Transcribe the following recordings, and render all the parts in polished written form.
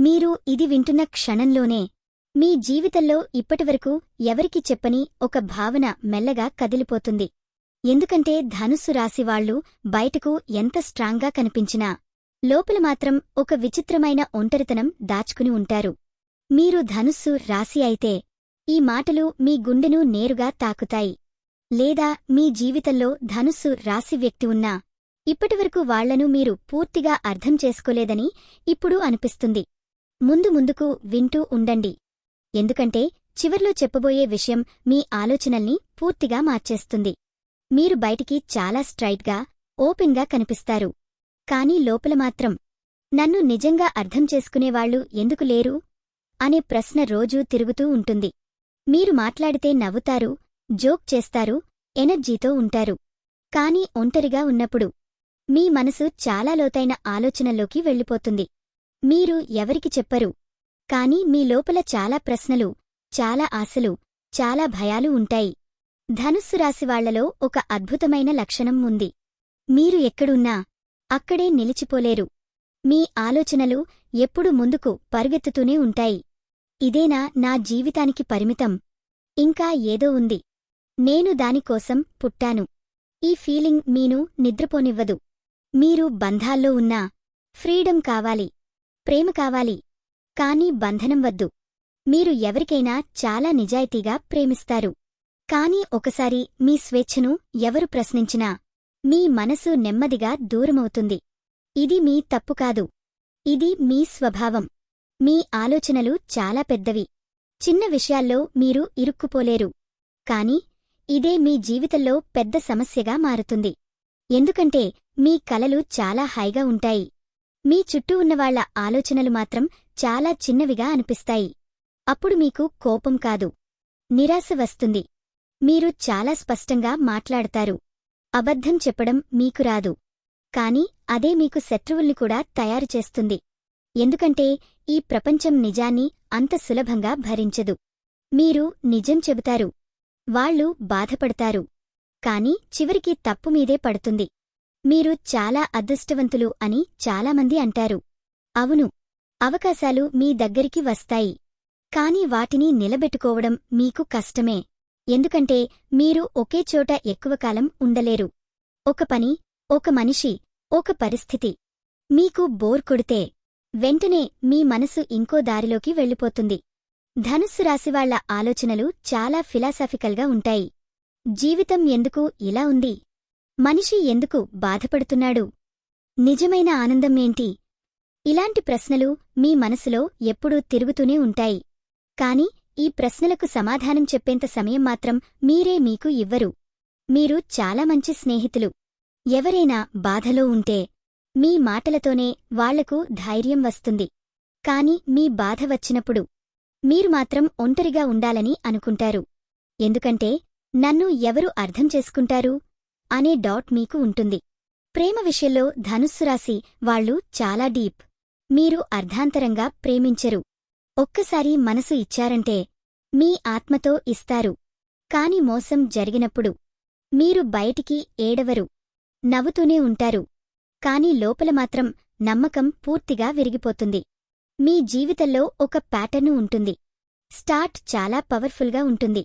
మీరు ఇది వింటున్న క్షణంలోనే మీ జీవితంలో ఇప్పటివరకు ఎవరికి చెప్పని ఒక భావన మెల్లగా కదిలిపోతుంది. ఎందుకంటే ధనుస్సు రాశివాళ్లు బయటకు ఎంత స్ట్రాంగ్గా కనిపించినా లోపల మాత్రం ఒక విచిత్రమైన ఒంటరితనం దాచుకుని ఉంటారు. మీరు ధనుస్సు రాశి అయితే ఈ మాటలు మీ గుండెను నేరుగా తాకుతాయి. లేదా మీ జీవితంలో ధనుస్సు రాశి వ్యక్తి ఉన్నా ఇప్పటివరకు వాళ్లను మీరు పూర్తిగా అర్థం చేసుకోలేదని ఇప్పుడు అనిపిస్తుంది. ముందుకు వింటూ ఉండండి. ఎందుకంటే చివర్లో చెప్పబోయే విషయం మీ ఆలోచనల్ని పూర్తిగా మార్చేస్తుంది. మీరు బయటికి చాలా స్ట్రైట్గా, ఓపెన్గా కనిపిస్తారు. కానీ లోపల మాత్రం నన్ను నిజంగా అర్థం చేసుకునేవాళ్లు ఎందుకు లేరు అనే ప్రశ్న రోజూ తిరుగుతూ ఉంటుంది. మీరు మాట్లాడితే నవ్వుతారు, జోక్ చేస్తారు, ఎనర్జీతో ఉంటారు. కానీ ఒంటరిగా ఉన్నప్పుడు మీ మనసు చాలా లోతైన ఆలోచనల్లోకి వెళ్ళిపోతుంది. మీరు ఎవరికి చెప్పరు. కానీ మీ లోపల చాలా ప్రశ్నలు, చాలా ఆశలు, చాలా భయాలు ఉంటాయి. ధనుస్సు రాశివాళ్లలో ఒక అద్భుతమైన లక్షణం ఉంది. మీరు ఎక్కడున్నా అక్కడే నిలిచిపోలేరు. మీ ఆలోచనలు ఎప్పుడు ముందుకు పరుగెత్తుతూనే ఉంటాయి. ఇదేనా నా జీవితానికి పరిమితం? ఇంకా ఏదో ఉంది. నేను దానికోసం పుట్టాను. ఈ ఫీలింగ్ మీను నిద్రపోనివ్వదు. మీరు బంధాల్లో ఉన్నా ఫ్రీడమ్ కావాలి, ప్రేమ కావాలి. కానీ బంధనం వద్దు. మీరు ఎవరికైనా చాలా నిజాయితీగా ప్రేమిస్తారు. కానీ ఒకసారి మీ స్వేచ్ఛను ఎవరు ప్రశ్నించినా మీ మనసు నెమ్మదిగా దూరమవుతుంది. ఇది మీ తప్పు కాదు. ఇది మీ స్వభావం. మీ ఆలోచనలు చాలా పెద్దవి. చిన్న విషయాల్లో మీరు ఇరుక్కుపోలేరు. కానీ ఇదే మీ జీవితంలో పెద్ద సమస్యగా మారుతుంది. ఎందుకంటే మీ కలలు చాలా హైగా ఉంటాయి. మీ చుట్టూ ఉన్నవాళ్ల ఆలోచనలు మాత్రం చాలా చిన్నవిగా అనిపిస్తాయి. అప్పుడు మీకు కోపం కాదు, నిరాశ వస్తుంది. మీరు చాలా స్పష్టంగా మాట్లాడతారు. అబద్ధం చెప్పడం మీకు రాదు. కాని అదే మీకు శత్రువుల్ని కూడా తయారుచేస్తుంది. ఎందుకంటే ఈ ప్రపంచం నిజాన్ని అంత సులభంగా భరించదు. మీరు నిజం చెబుతారు, వాళ్లు బాధపడతారు. కాని చివరికి తప్పుమీదే పడుతుంది. మీరు చాలా అదృష్టవంతులు అని చాలామంది అంటారు. అవును, అవకాశాలు మీ దగ్గరికి వస్తాయి. కాని వాటిని నిలబెట్టుకోవడం మీకు కష్టమే. ఎందుకంటే మీరు ఒకే చోట ఎక్కువ కాలం ఉండలేరు. ఒక పని, ఒక మనిషి, ఒక పరిస్థితి మీకు బోర్ కొడితే వెంటనే మీ మనసు ఇంకో దారిలోకి వెళ్ళిపోతుంది. ధనుస్సు రాశివాళ్ల ఆలోచనలు చాలా ఫిలాసాఫికల్గా ఉంటాయి. జీవితం ఎందుకు ఇలా ఉంది? మనిషి ఎందుకు బాధపడుతున్నాడు? నిజమైన ఆనందం ఏంటి? ఇలాంటి ప్రశ్నలు మీ మనసులో ఎప్పుడూ తిరుగుతూనే ఉంటాయి. కాని ఈ ప్రశ్నలకు సమాధానం చెప్పేంత సమయం మాత్రం మీరే మీకు ఇవ్వరు. మీరు చాలా మంచి స్నేహితులు. ఎవరైనా బాధలో ఉంటే మీ మాటలతోనే వాళ్లకు ధైర్యం వస్తుంది. కాని మీ బాధ వచ్చినప్పుడు మీరు మాత్రం ఒంటరిగా ఉండాలని అనుకుంటారు. ఎందుకంటే నన్ను ఎవరు అర్థం చేసుకుంటారు అనే డాట్ మీకు ఉంటుంది. ప్రేమ విషయంలో ధనుస్సు రాశి వాళ్లు చాలా డీప్. మీరు అర్ధాంతరంగా ప్రేమించరు. ఒక్కసారి మనసు ఇచ్చారంటే మీ ఆత్మతో ఇస్తారు. కాని మోసం జరిగినప్పుడు మీరు బయటికి ఏడవరు, నవ్వుతూనే ఉంటారు. కాని లోపల మాత్రం నమ్మకం పూర్తిగా విరిగిపోతుంది. మీ జీవితంలో ఒక ప్యాటర్ను ఉంటుంది. స్టార్ట్ చాలా పవర్ఫుల్గా ఉంటుంది.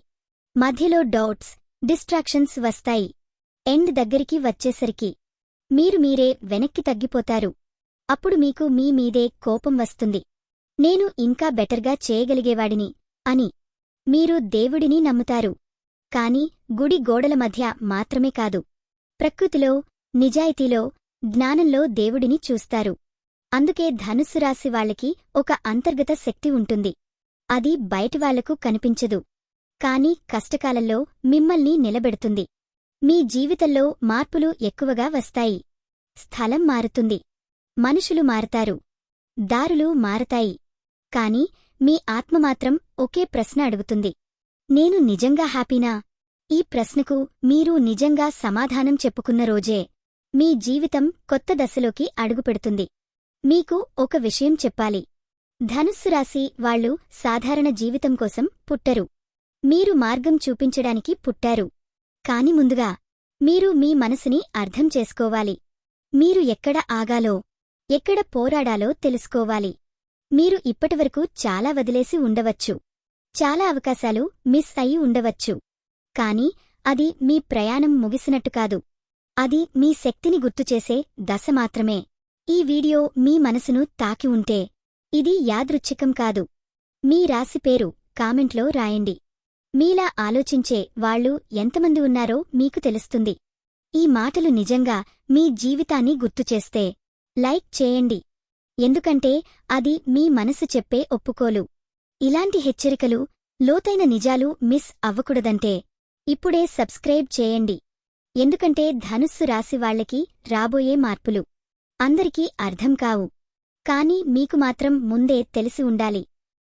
మధ్యలో డౌట్స్, డిస్ట్రాక్షన్స్ వస్తాయి. ఎండ్ దగ్గరికి వచ్చేసరికి మీరే వెనక్కి తగ్గిపోతారు. అప్పుడు మీకు మీ మీదే కోపం వస్తుంది. నేను ఇంకా బెటర్గా చేయగలిగేవాడిని అని. మీరు దేవుడిని నమ్ముతారు. కాని గుడి గోడల మధ్య మాత్రమే కాదు, ప్రకృతిలో, నిజాయితీలో, జ్ఞానంలో దేవుడిని చూస్తారు. అందుకే ధనుస్సు రాశి వాళ్లకి ఒక అంతర్గత శక్తి ఉంటుంది. అది బయటివాళ్లకు కనిపించదు. కాని కష్టకాలంలో మిమ్మల్ని నిలబెడుతుంది. మీ జీవితంలో మార్పులు ఎక్కువగా వస్తాయి. స్థలం మారుతుంది. మనుషులు మారతారు. దారులు మారతాయి. కాని మీ ఆత్మ మాత్రం ఒకే ప్రశ్న అడుగుతుంది. నేను నిజంగా హ్యాపీనా? ఈ ప్రశ్నకు మీరు నిజంగా సమాధానం చెప్పుకున్న రోజే మీ జీవితం కొత్త దశలోకి అడుగుపెడుతుంది. మీకు ఒక విషయం చెప్పాలి. ధనుస్సు రాశి వాళ్లు సాధారణ జీవితం కోసం పుట్టరు. మీరు మార్గం చూపించడానికి పుట్టారు. కాని ముందుగా మీరు మీ మనసుని అర్థం చేసుకోవాలి. మీరు ఎక్కడ ఆగాలో, ఎక్కడ పోరాడాలో తెలుసుకోవాలి. మీరు ఇప్పటివరకు చాలా వదిలేసి ఉండవచ్చు. చాలా అవకాశాలు మిస్ అయి ఉండవచ్చు. కాని అది మీ ప్రయాణం ముగిసినట్టు కాదు. అది మీ శక్తిని గుర్తుచేసే దశ మాత్రమే. ఈ వీడియో మీ మనసును తాకి ఉంటే ఇది యాదృచ్ఛికం కాదు. మీ రాశి పేరు కామెంట్లో రాయండి. మీలా ఆలోచించే వాళ్ళు ఎంతమంది ఉన్నారో మీకు తెలుస్తుంది. ఈ మాటలు నిజంగా మీ జీవితాన్ని గుర్తుచేస్తే లైక్ చేయండి. ఎందుకంటే అది మీ మనసు చెప్పే ఒప్పుకోలు. ఇలాంటి హెచ్చరికలు, లోతైన నిజాలు మిస్ అవ్వకూడదంటే ఇప్పుడే సబ్స్క్రైబ్ చేయండి. ఎందుకంటే ధనుస్సు రాశి వాళ్లకి రాబోయే మార్పులు అందరికీ అర్థం కావు. కాని మీకు మాత్రం ముందే తెలిసి ఉండాలి.